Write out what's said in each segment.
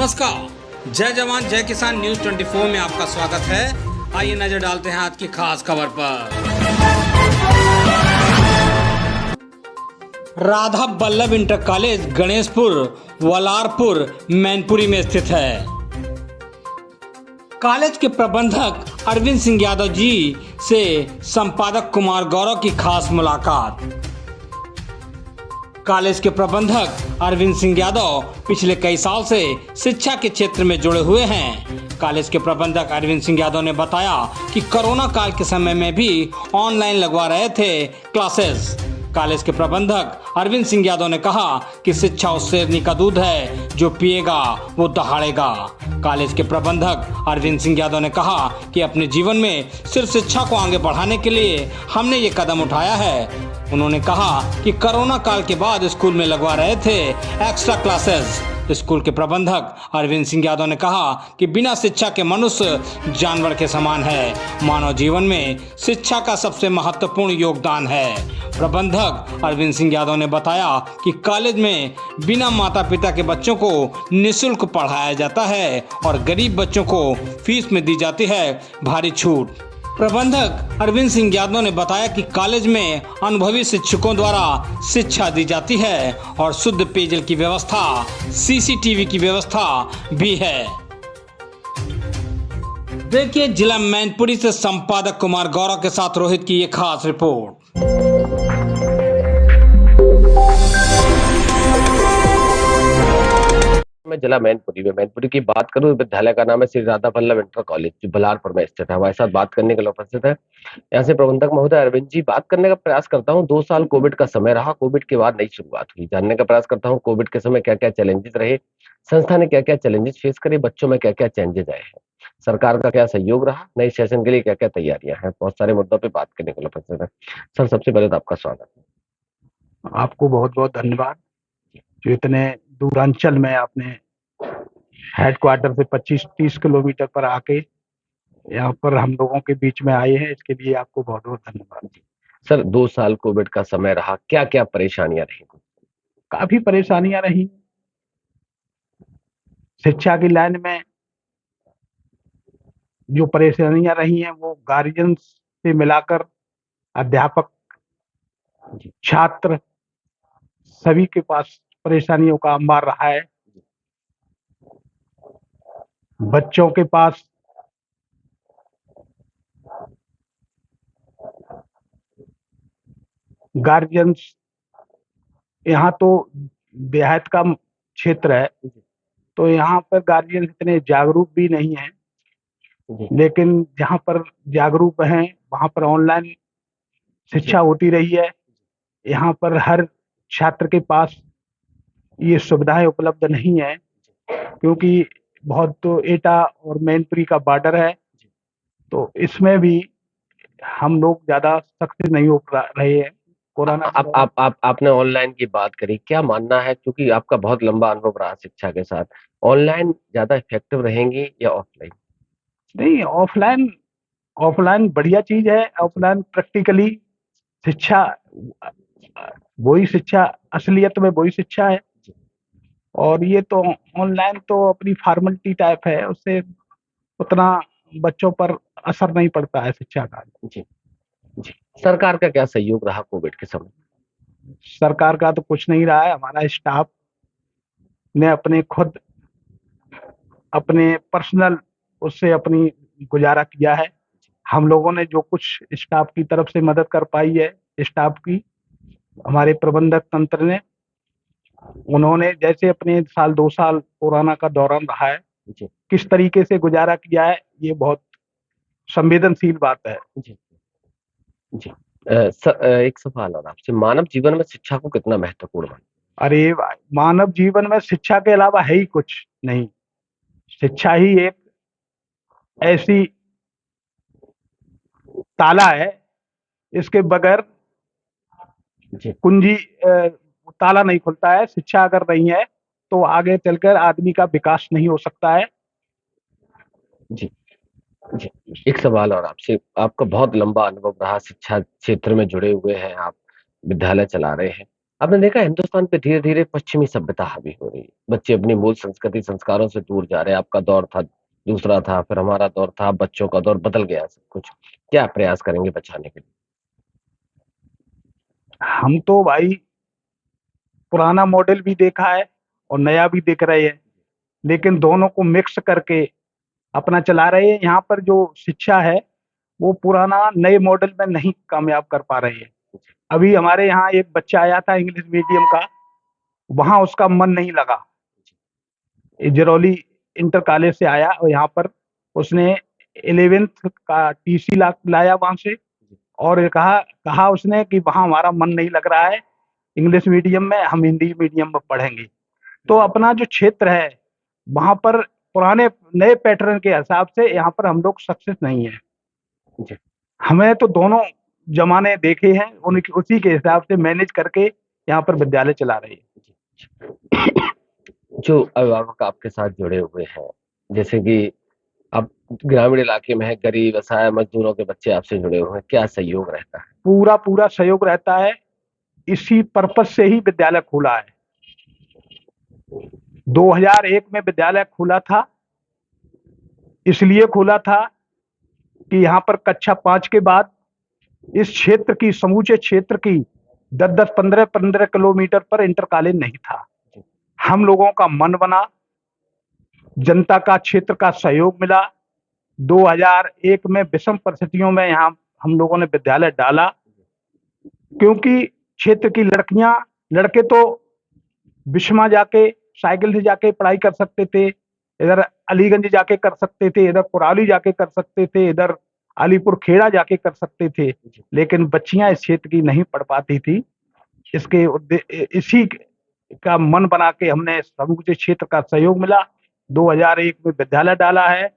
नमस्कार, जय जवान जय किसान न्यूज 24 में आपका स्वागत है। आइए नजर डालते हैं आज की खास खबर पर। राधा बल्लभ इंटर कॉलेज गणेशपुर वलारपुर मैनपुरी में स्थित है। कॉलेज के प्रबंधक अरविंद सिंह यादव जी से संपादक कुमार गौरव की खास मुलाकात। कॉलेज के प्रबंधक अरविंद सिंह यादव पिछले कई साल से शिक्षा के क्षेत्र में जुड़े हुए हैं। कॉलेज के प्रबंधक अरविंद सिंह यादव ने बताया कि कोरोना काल के समय में भी ऑनलाइन लगवा रहे थे क्लासेस। कॉलेज के प्रबंधक अरविंद सिंह यादव ने कहा कि शिक्षा उस शेरनी का दूध है, जो पिएगा वो दहाड़ेगा। कॉलेज के प्रबंधक अरविंद सिंह यादव ने कहा कि अपने जीवन में सिर्फ शिक्षा को आगे बढ़ाने के लिए हमने ये कदम उठाया है। उन्होंने कहा कि कोरोना काल के बाद स्कूल में लगवा रहे थे एक्स्ट्रा क्लासेस। स्कूल के प्रबंधक अरविंद सिंह यादव ने कहा कि बिना शिक्षा के मनुष्य जानवर के समान है। मानव जीवन में शिक्षा का सबसे महत्वपूर्ण योगदान है। प्रबंधक अरविंद सिंह यादव ने बताया कि कॉलेज में बिना माता पिता के बच्चों को निःशुल्क पढ़ाया जाता है और गरीब बच्चों को फीस में दी जाती है भारी छूट। प्रबंधक अरविंद सिंह यादव ने बताया कि कॉलेज में अनुभवी शिक्षकों द्वारा शिक्षा दी जाती है और शुद्ध पेयजल की व्यवस्था, सीसीटीवी की व्यवस्था भी है। देखिए जिला मैनपुरी से संपादक कुमार गौरव के साथ रोहित की ये खास रिपोर्ट। मैं जिला मैनपुरी की बात करूं, विद्यालय का नाम है श्री राधा बल्लभ इंटर कॉलेज, जो बलारपुर में स्थित है। हमारे साथ बात करने के लिए उपस्थित है यहाँ से प्रबंधक महोदय अरविंद जी। बात करने का प्रयास करता हूं, 2 साल कोविड का समय रहा, कोविड के बाद नई शुरुआत हुई। जानने का प्रयास करता हूं कोविड के समय क्या क्या चैलेंजेस रहे, संस्था ने क्या क्या चैलेंजेस फेस करे, बच्चों में क्या क्या चेंजेस आए हैं, सरकार का क्या सहयोग रहा, नए सेशन के लिए क्या क्या तैयारियां हैं। बहुत सारे मुद्दों पर बात करने के लिए उपस्थित है। सर, सबसे पहले तो आपका स्वागत है। आपको बहुत बहुत धन्यवाद जो इतने दूरांचल में आपने हेडक्वार्टर से 25-30 किलोमीटर पर आके यहाँ पर हम लोगों के बीच में आए हैं, इसके लिए आपको बहुत बहुत धन्यवाद। सर, 2 साल कोविड का समय रहा, क्या क्या परेशानियां रही? काफी परेशानियां रही। शिक्षा की लाइन में जो परेशानियां रही हैं वो गार्जियन से मिलाकर अध्यापक, छात्र सभी के पास परेशानियों का अंबार रहा है। बच्चों के पास गार्जियंस, यहाँ तो देहात का क्षेत्र है तो यहाँ पर गार्जियन इतने जागरूक भी नहीं है, लेकिन जहाँ पर जागरूक हैं वहाँ पर ऑनलाइन शिक्षा होती रही है। यहाँ पर हर छात्र के पास ये सुविधाएं उपलब्ध नहीं है, क्योंकि बहुत तो एटा और मैनपुरी का बॉर्डर है, तो इसमें भी हम लोग ज्यादा सक्सेस नहीं हो रहे हैं। कोरोना आपने ऑनलाइन की बात करी, क्या मानना है, क्योंकि आपका बहुत लंबा अनुभव रहा शिक्षा के साथ, ऑनलाइन ज्यादा इफेक्टिव रहेंगी या ऑफलाइन? नहीं, ऑफलाइन बढ़िया चीज है। ऑफलाइन प्रैक्टिकली शिक्षा, वही शिक्षा, असलियत में वही शिक्षा है। और ये तो ऑनलाइन तो अपनी फॉर्मेलिटी टाइप है, उससे उतना बच्चों पर असर नहीं पड़ता है शिक्षा का। जी जी। सरकार का क्या सहयोग रहा कोविड के समय? सरकार का तो कुछ नहीं रहा है। हमारा स्टाफ ने अपने पर्सनल उससे अपनी गुजारा किया है। हम लोगों ने जो कुछ स्टाफ की तरफ से मदद कर पाई है, स्टाफ की, हमारे प्रबंधक तंत्र ने, उन्होंने जैसे अपने 2 साल कोरोना का दौरान रहा है, किस तरीके से गुजारा किया है, ये बहुत संवेदनशील बात है। जी जी। एक सवाल और आपसे, मानव जीवन में शिक्षा को कितना महत्वपूर्ण मानते? अरे भाई, मानव जीवन में शिक्षा के अलावा है ही कुछ नहीं। शिक्षा ही एक ऐसी ताला है, इसके बगैर कुंजी ताला नहीं खुलता है। शिक्षा अगर नहीं है तो आगे चलकर आदमी का विकास नहीं हो सकता है। जी जी। एक सवाल और आपसे, आपका बहुत लंबा अनुभव रहा, शिक्षा क्षेत्र में जुड़े हुए हैं आप, विद्यालय चला रहे हैं, आपने देखा है, हिंदुस्तान पे धीरे धीरे पश्चिमी सभ्यता हावी हो रही है। बच्चे अपनी मूल संस्कृति संस्कारों से दूर जा रहे हैं। आपका दौर था, दूसरा था, फिर हमारा दौर था, बच्चों का दौर बदल गया सब कुछ। क्या प्रयास करेंगे बचाने के लिए? हम तो भाई पुराना मॉडल भी देखा है और नया भी देख रहे हैं, लेकिन दोनों को मिक्स करके अपना चला रहे हैं। यहाँ पर जो शिक्षा है वो पुराना नए मॉडल में नहीं कामयाब कर पा रही है। अभी हमारे यहाँ एक बच्चा आया था इंग्लिश मीडियम का, वहाँ उसका मन नहीं लगा। जरौली इंटर कॉलेज से आया और यहाँ पर उसने 11th का टीसी लाया वहां से, और ये कहा कहा उसने कि वहाँ हमारा मन नहीं लग रहा है इंग्लिश मीडियम में, हम हिंदी मीडियम में पढ़ेंगे। तो अपना जो क्षेत्र है वहाँ पर पुराने नए पैटर्न के हिसाब से यहाँ पर हम लोग सक्सेस नहीं है। जी। हमें तो दोनों जमाने देखे हैं, उनकी उसी के हिसाब से मैनेज करके यहाँ पर विद्यालय चला रहे हैं। जो अभिभावक आपके साथ जुड़े हुए हैं, जैसे कि आप ग्रामीण इलाके में है, गरीब असहाय मजदूरों के बच्चे आपसे जुड़े हुए हैं, क्या सहयोग रहता है? पूरा पूरा सहयोग रहता है। इसी पर्पज से ही विद्यालय खुला है। 2001 में विद्यालय खुला था, इसलिए खुला था कि यहाँ पर कक्षा 5 के बाद इस क्षेत्र की, समूचे क्षेत्र की 10-10, 15-15 किलोमीटर पर इंटर कॉलेज नहीं था। हम लोगों का मन बना, जनता का, क्षेत्र का सहयोग मिला। 2001 में विषम परिस्थितियों में यहाँ हम लोगों ने विद्यालय डाला, क्योंकि क्षेत्र की लड़कियां, लड़के तो विषमा जाके साइकिल से जाके पढ़ाई कर सकते थे, इधर अलीगंज जाके कर सकते थे, इधर कुराली जाके कर सकते थे, इधर अलीपुर खेड़ा जाके कर सकते थे, लेकिन बच्चियां इस क्षेत्र की नहीं पढ़ पाती थी। इसी का मन बना के हमने समूचे क्षेत्र का सहयोग मिला, 2001 में विद्यालय डाला है।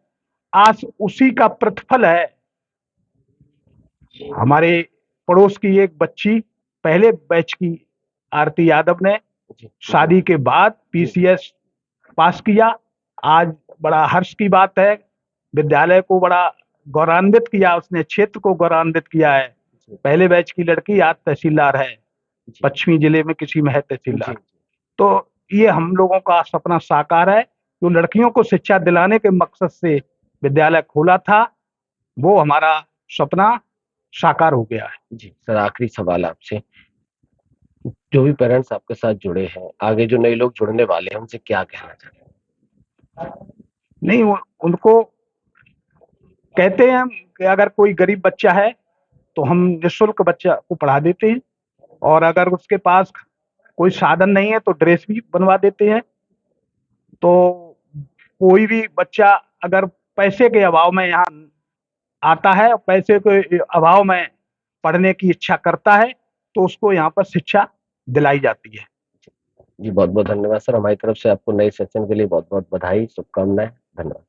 आज उसी का प्रतिफल है। हमारे पड़ोस की एक बच्ची, पहले बैच की आरती यादव ने शादी के बाद पीसीएस पास किया। आज बड़ा हर्ष की बात है, विद्यालय को बड़ा गौरवान्वित किया उसने, क्षेत्र को गौरवान्वित किया है। पहले बैच की लड़की आज तहसीलदार है, पश्चिमी जिले में किसी में है तहसीलदार। तो ये हम लोगों का सपना साकार है। जो लड़कियों को शिक्षा दिलाने के मकसद से विद्यालय खोला था, वो हमारा सपना साकार हो गया है। जी सर, आखिरी सवाल आपसे, जो भी पेरेंट्स आपके साथ जुड़े हैं, आगे जो नए लोग जुड़ने वाले हैं, उनसे क्या कहना चाहते हैं? नहीं, उनको कहते हैं कि अगर कोई गरीब बच्चा है तो हम निःशुल्क बच्चा को पढ़ा देते हैं, और अगर उसके पास कोई साधन नहीं है तो ड्रेस भी बनवा देते हैं। तो कोई भी बच्चा अगर पैसे के अभाव में यहाँ आता है और पैसे के अभाव में पढ़ने की इच्छा करता है, तो उसको यहाँ पर शिक्षा दिलाई जाती है। जी बहुत बहुत धन्यवाद सर, हमारी तरफ से आपको नए सेशन के लिए बहुत बहुत बधाई, शुभकामनाएं, धन्यवाद।